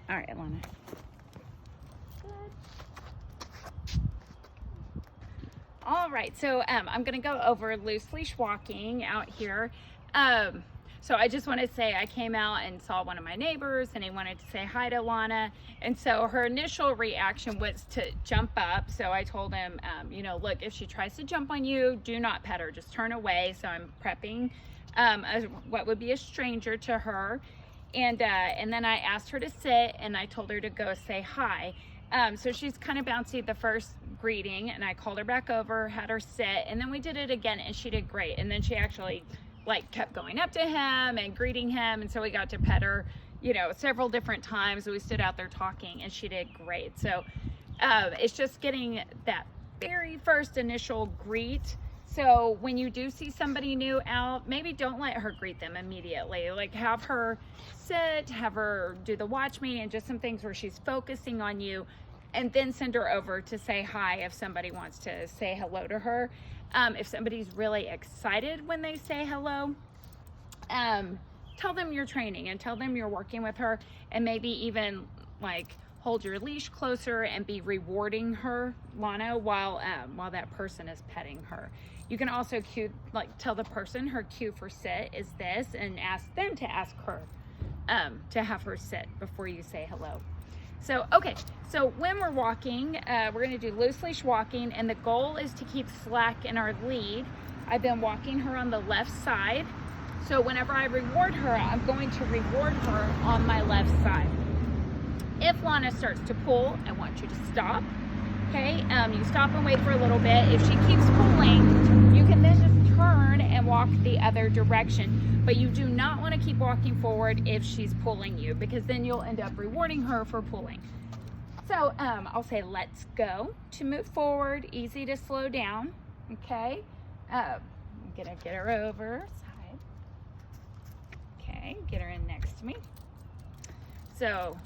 All right, Lana. All right, so I'm gonna go over loose leash walking out here. So I just want to say I came out and saw one of my neighbors and he wanted to say hi to Lana. And so her initial reaction was to jump up. So I told him, you know, look, if she tries to jump on you, do not pet her, just turn away. So I'm prepping what would be a stranger to her. And then I asked her to sit and I told her to go say hi. So she's kind of bouncy the first greeting and I called her back over, had her sit, and then we did it again and she did great. And then she actually like kept going up to him and greeting him, and so we got to pet her, you know, several different times. We stood out there talking and she did great. So it's just getting that very first initial greet. So when you do see somebody new out, maybe don't let her greet them immediately. Like have her sit, have her do the watch me and just some things where she's focusing on you, and then send her over to say hi if somebody wants to say hello to her. If somebody's really excited when they say hello, tell them you're training and tell them you're working with her, and maybe even like hold your leash closer and be rewarding her, Lana, while that person is petting her. You can also cue, like tell the person her cue for sit is this, and ask them to ask her to have her sit before you say hello. So, okay, so when we're walking, we're gonna do loose leash walking, and the goal is to keep slack in our lead. I've been walking her on the left side. So whenever I reward her, I'm going to reward her on my left side. If Lana starts to pull, I want you to stop, okay? You stop and wait for a little bit. If she keeps pulling, you can then just turn and walk the other direction. But you do not want to keep walking forward if she's pulling you, because then you'll end up rewarding her for pulling. So I'll say let's go to move forward, easy to slow down, okay? I'm gonna get her over side. Okay, get her in next to me. So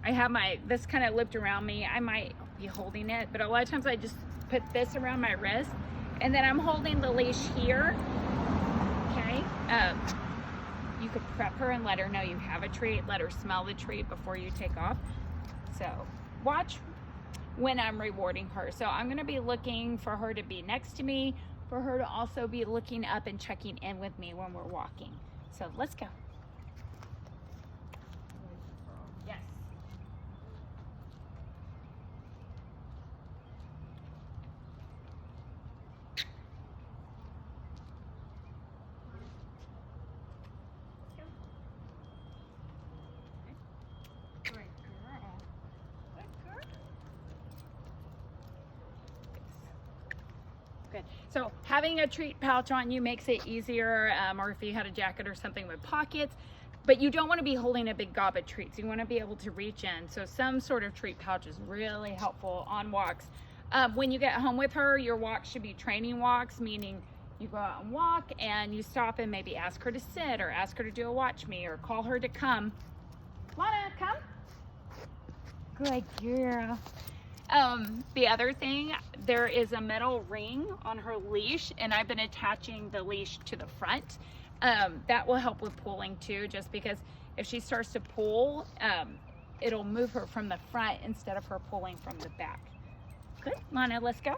I have this kind of looped around me. I might be holding it, but a lot of times I just put this around my wrist, and then I'm holding the leash here. Okay, you could prep her and let her know you have a treat. Let her smell the treat before you take off. So watch when I'm rewarding her. So I'm gonna be looking for her to be next to me, for her to also be looking up and checking in with me when we're walking. So let's go. Yes. Good. So having a treat pouch on you makes it easier, or if you had a jacket or something with pockets, but you don't want to be holding a big gob of treats. You want to be able to reach in. So some sort of treat pouch is really helpful on walks. When you get home with her, your walks should be training walks, meaning you go out and walk and you stop and maybe ask her to sit or ask her to do a watch me or call her to come. Lana, come. Good girl. The other thing, there is a metal ring on her leash, and I've been attaching the leash to the front. That will help with pulling too, just because if she starts to pull, it'll move her from the front instead of her pulling from the back. Good, Lana, let's go.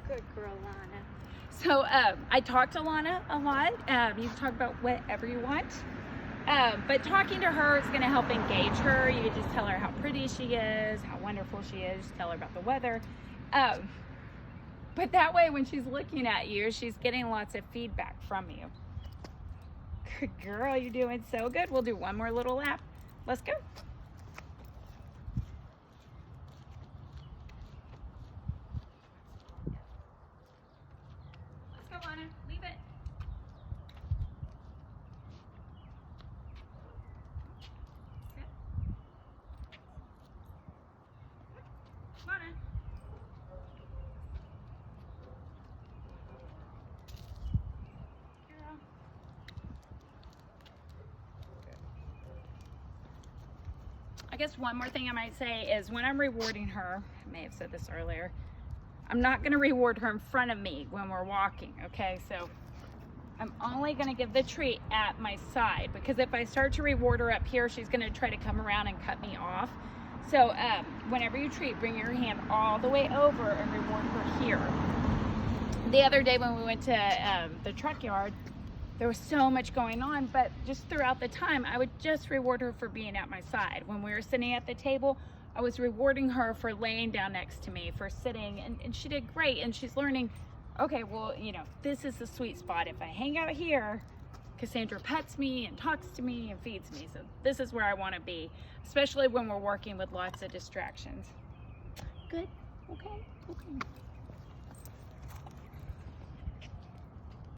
Good girl, Lana. So I talk to Lana a lot. You can talk about whatever you want. But talking to her is going to help engage her. You can just tell her how pretty she is, how wonderful she is, tell her about the weather. But that way when she's looking at you, she's getting lots of feedback from you. Good girl, you're doing so good. We'll do one more little lap. Let's go. Let's go, Lana. Leave it. Sit. Lana. guess one more thing I might say is when I'm rewarding her, I may have said this earlier, I'm not going to reward her in front of me when we're walking, okay? So I'm only going to give the treat at my side, because if I start to reward her up here, she's going to try to come around and cut me off. So whenever you treat, bring your hand all the way over and reward her here. The other day when we went to the truck yard, there was so much going on, but just throughout the time, I would just reward her for being at my side. When we were sitting at the table, I was rewarding her for laying down next to me, for sitting, and she did great. And she's learning, okay, well, you know, this is the sweet spot. If I hang out here, Cassandra pets me and talks to me and feeds me. So this is where I want to be, especially when we're working with lots of distractions. Good? Okay.